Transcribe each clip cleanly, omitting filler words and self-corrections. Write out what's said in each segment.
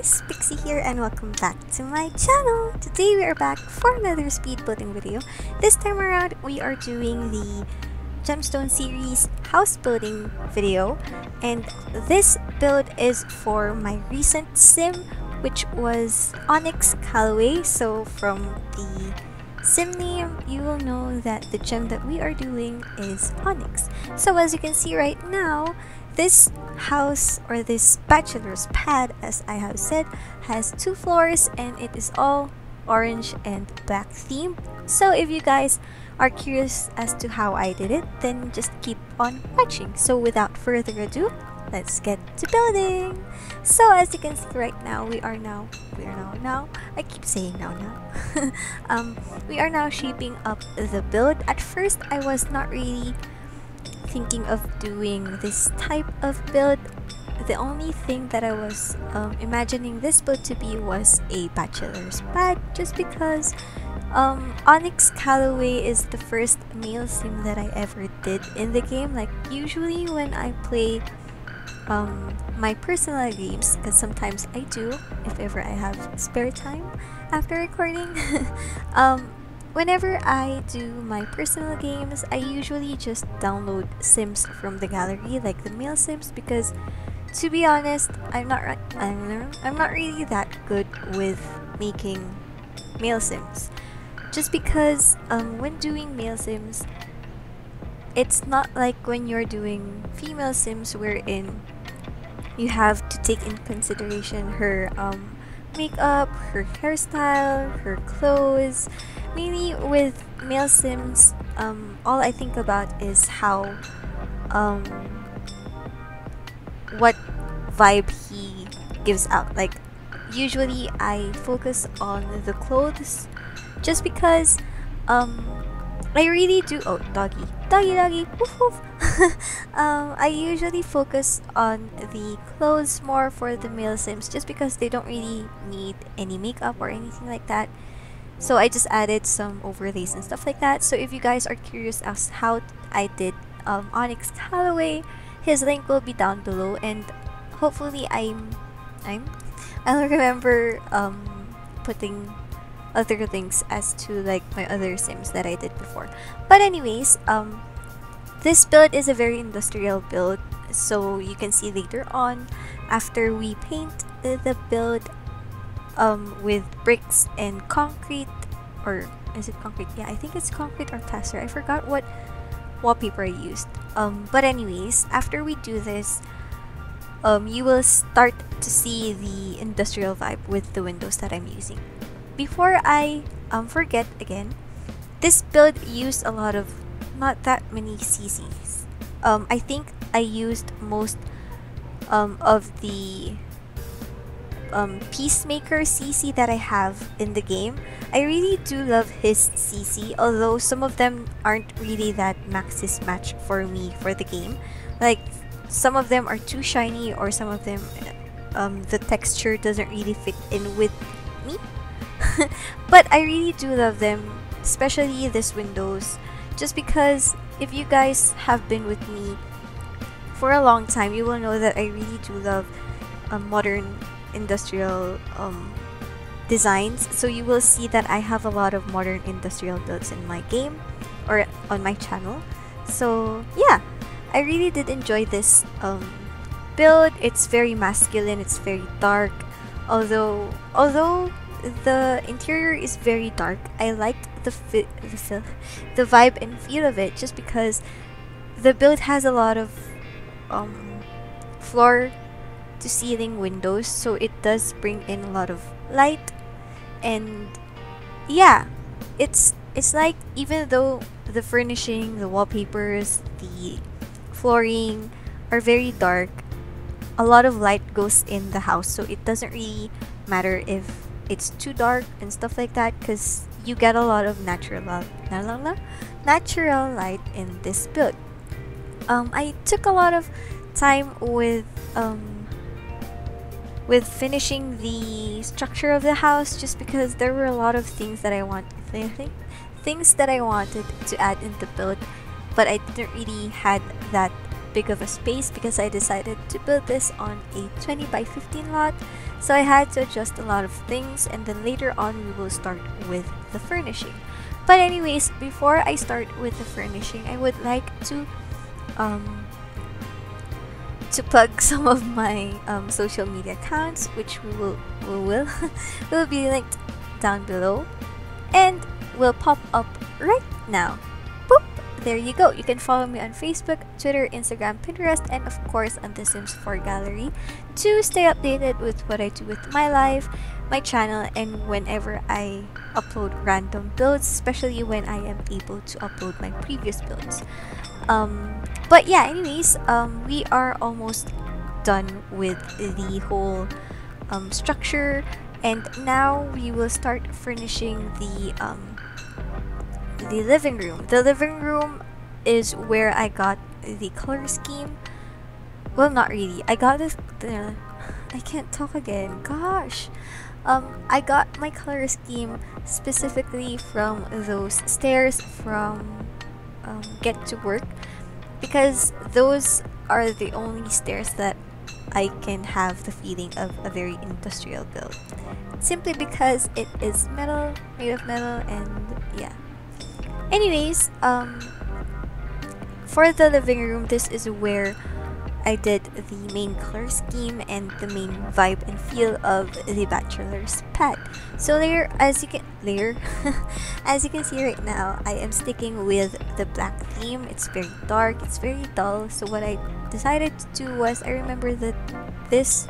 guys, Pixie here and welcome back to my channel. Today we are back for another speed building video. This time around we are doing the Gemstone series house building video, and this build is for my recent sim, which was Onyx Callaway. So from the sim name, you will know that the gem that we are doing is Onyx. So as you can see right now, this house, or this bachelor's pad as I have said, has 2 floors and it is all orange and black themed. So if you guys are curious as to how I did it, then just keep on watching. So without further ado, let's get to building. So as you can see right now, we are now I keep saying now we are now shaping up the build. At first I was not really thinking of doing this type of build. The only thing that I was imagining this build to be was a bachelor's pad, just because Onyx Callaway is the first male sim that I ever did in the game. Like usually when I play my personal games, because sometimes I do if ever I have spare time after recording, whenever I do my personal games, I usually just download sims from the gallery, like the male sims, because to be honest, I'm not really that good with making male sims. Just because when doing male sims, it's not like when you're doing female sims, wherein you have to take in consideration her makeup, her hairstyle, her clothes. Mainly with male sims, all I think about is how what vibe he gives out. Like usually I focus on the clothes, just because I really do. Oh, doggy woof woof. I usually focus on the clothes more for the male sims, just because they don't really need any makeup or anything like that. So I just added some overlays and stuff like that. So if you guys are curious as how I did Onyx Callaway, his link will be down below, and hopefully I'll remember putting other links as to like my other sims that I did before. But anyways, this build is a very industrial build, so you can see later on after we paint the build with bricks and concrete, or is it concrete? Yeah, I think it's concrete or plaster. I forgot what wallpaper I used. But anyways, after we do this, you will start to see the industrial vibe with the windows that I'm using. Before I forget again, this build used a lot of, not that many CCs. I think I used most of the Peacemaker CC that I have in the game. I really do love his CC, although some of them aren't really that maxis match for me for the game. Like some of them are too shiny, or some of them the texture doesn't really fit in with me. But I really do love them, especially this windows, just because if you guys have been with me for a long time, you will know that I really do love modern industrial designs. So you will see that I have a lot of modern industrial builds in my game or on my channel. So yeah, I really did enjoy this build. It's very masculine, it's very dark, although the interior is very dark. I liked the vibe and feel of it, just because the build has a lot of floor to ceiling windows, so it does bring in a lot of light. And yeah, it's like, even though the furnishing, the wallpapers, the flooring are very dark, a lot of light goes in the house, so it doesn't really matter if it's too dark and stuff like that, because you get a lot of natural light in this build. I took a lot of time with finishing the structure of the house, just because there were a lot of things that I wanted to add in the build, but I didn't really had that big of a space because I decided to build this on a 20 by 15 lot. So I had to adjust a lot of things, and then later on we will start with the furnishing. But anyways, before I start with the furnishing, I would like to plug some of my social media accounts, which will be linked down below and will pop up right now. Boop! There you go. You can follow me on Facebook, Twitter, Instagram, Pinterest, and of course on the Sims 4 gallery to stay updated with what I do with my life, my channel, and whenever I upload random builds, especially when I am able to upload my previous builds. But yeah, anyways, we are almost done with the whole structure, and now we will start furnishing the living room. The living room is where I got the color scheme. Well, not really. I got the I can't talk again. Gosh. I got my color scheme specifically from those stairs from Get to Work, because those are the only stairs that I can have the feeling of a very industrial build, simply because it is metal, made of metal, and yeah. Anyways, for the living room, this is where I did the main color scheme and the main vibe and feel of the Bachelor's pad. So as you can see right now, I am sticking with the black theme. It's very dark, it's very dull. So what I decided to do was, I remember that this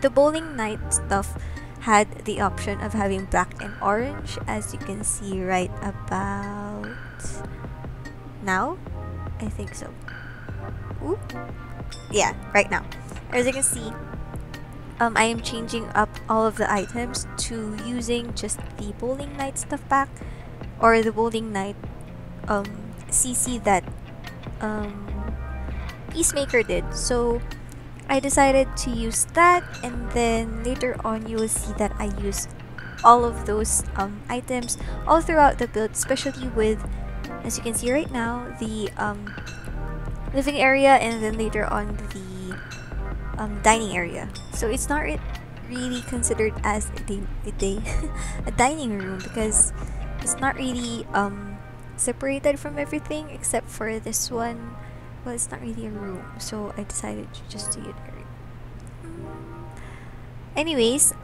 the bowling night stuff had the option of having black and orange, as you can see right about now. I think so. Ooh. Yeah, right now. As you can see, I am changing up all of the items to using just the bowling night stuff back, or the bowling night CC that Peacemaker did. So I decided to use that, and then later on you will see that I use all of those items all throughout the build, especially with, as you can see right now, the living area, and then later on the dining area. So it's not really considered as a dining room, because it's not really separated from everything except for this one. Well, it's not really a room, so I decided to just do it. Anyways,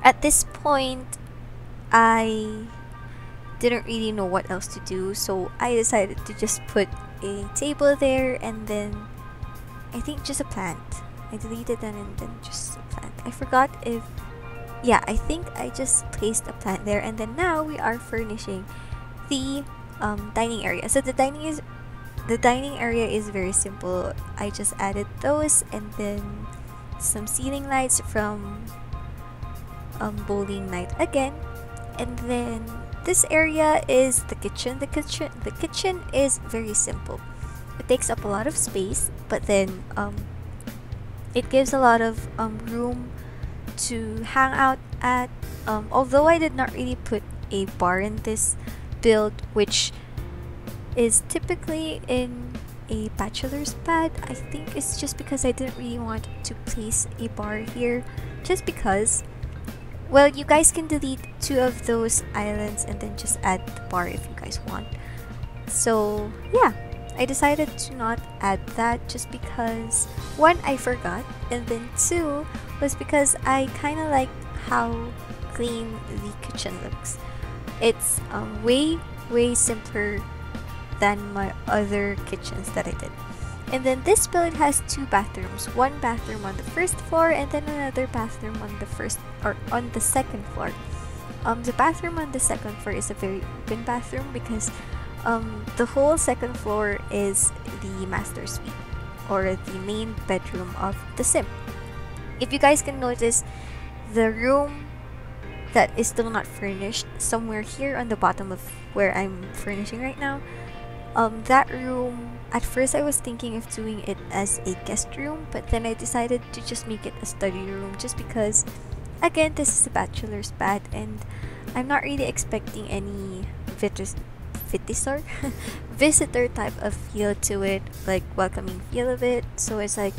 at this point I didn't really know what else to do, so I decided to just put a table there, and then I think just a plant. I deleted that, and then just a plant. I forgot if, yeah, I think I just placed a plant there, and then now we are furnishing the dining area. So the dining area is very simple. I just added those, and then some ceiling lights from bowling night again, and then this area is the kitchen. The kitchen is very simple. It takes up a lot of space, but then it gives a lot of room to hang out at. Although I did not really put a bar in this build, which is typically in a bachelor's pad, I think it's just because I didn't really want to place a bar here, just because, well, you guys can delete 2 of those islands and then just add the bar if you guys want. So yeah, I decided to not add that just because, 1, I forgot, and then 2 was because I kind of like how clean the kitchen looks. It's way simpler than my other kitchens that I did. And then this build has 2 bathrooms. 1 bathroom on the first floor, and then another bathroom on the second floor. The bathroom on the second floor is a very open bathroom, because the whole second floor is the master suite, or the main bedroom of the sim. If you guys can notice, the room that is still not furnished, somewhere here on the bottom of where I'm furnishing right now, that room, at first I was thinking of doing it as a guest room, but then I decided to just make it a study room, just because, again, this is a bachelor's pad and I'm not really expecting any visitor type of feel to it, like welcoming feel of it. So it's like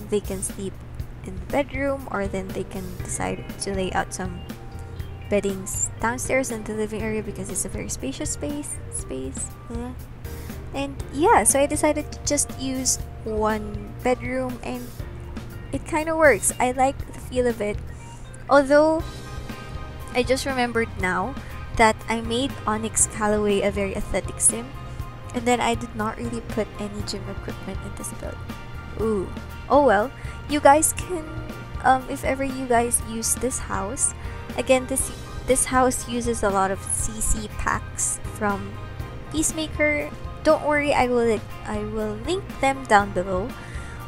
they can sleep in the bedroom, or then they can decide to lay out some beddings downstairs in the living area because it's a very spacious space. Yeah. And yeah, so I decided to just use one bedroom, and it kind of works. I like the feel of it. Although I just remembered now that I made Onyx Callaway a very athletic sim, and then I did not really put any gym equipment in this build. Ooh. Oh well. You guys can, if ever you guys use this house, again, this house uses a lot of CC packs from Peacemaker. Don't worry, I will link them down below.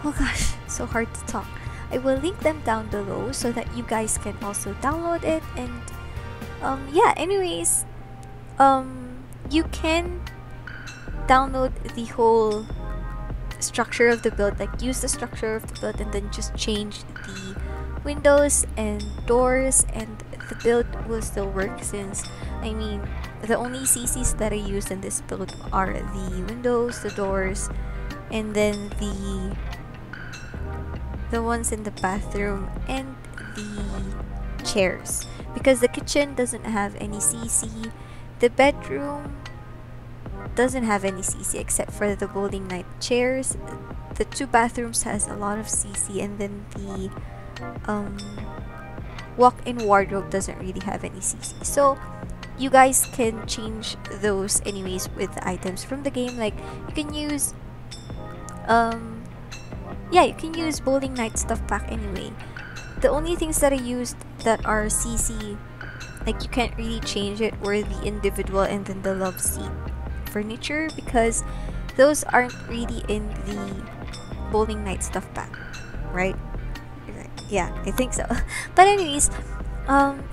Oh gosh, so hard to talk. I will link them down below so that you guys can also download it. And yeah, anyways, you can download the whole structure of the build, like use the structure of the build and then just change the windows and doors, and the build will still work, since I mean the only CCs that I used in this build are the windows, the doors, and then the ones in the bathroom and the chairs, because the kitchen doesn't have any CC, the bedroom doesn't have any CC except for the bowling night chairs, the two bathrooms has a lot of CC, and then the walk-in wardrobe doesn't really have any CC. So you guys can change those anyways with the items from the game. Like you can use yeah, you can use bowling night stuff pack anyway. The only things that I used that are CC, like you can't really change it, were the individual and then the love seat furniture, because those aren't really in the bowling night stuff pack, right? Yeah, I think so. But anyways,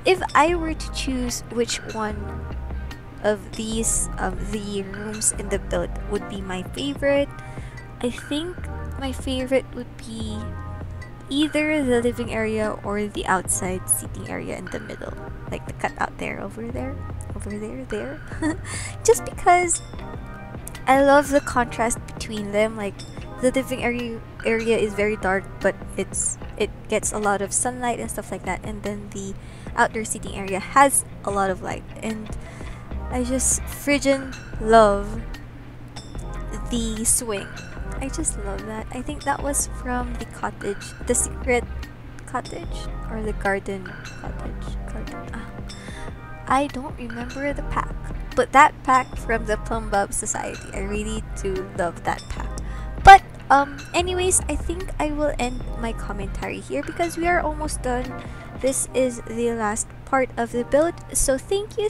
if I were to choose which one of these the rooms in the build would be my favorite, I think my favorite would be either the living area or the outside seating area in the middle, like the cutout there, over there, just because I love the contrast between them. Like the living area is very dark, but it gets a lot of sunlight and stuff like that, and then the outdoor seating area has a lot of light, and I just friggin' love the swing. I just love that. I think that was from the cottage, the secret cottage, or the garden cottage. I don't remember the pack, but that pack from the Plumbub Society, I really do love that pack. But anyways, I think I will end my commentary here because we are almost done. This is the last part of the build, so thank you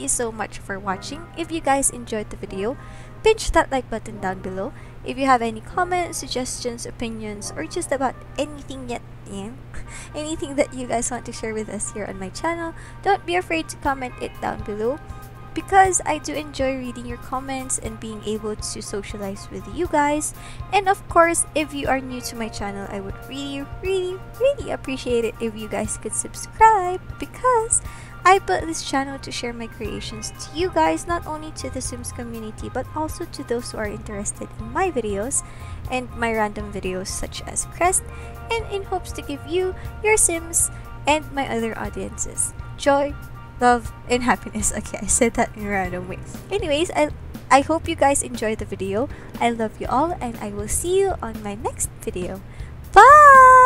so much for watching. If you guys enjoyed the video, pinch that like button down below. If you have any comments, suggestions, opinions, or just about anything anything that you guys want to share with us here on my channel, don't be afraid to comment it down below, because I do enjoy reading your comments and being able to socialize with you guys. And of course, if you are new to my channel, I would really appreciate it if you guys could subscribe, because I built this channel to share my creations to you guys, not only to the Sims community, but also to those who are interested in my videos and my random videos such as Crest, and in hopes to give you, your Sims, and my other audiences joy, love, and happiness. Okay, I said that in a random way. Anyways, I hope you guys enjoyed the video. I love you all, and I will see you on my next video. Bye!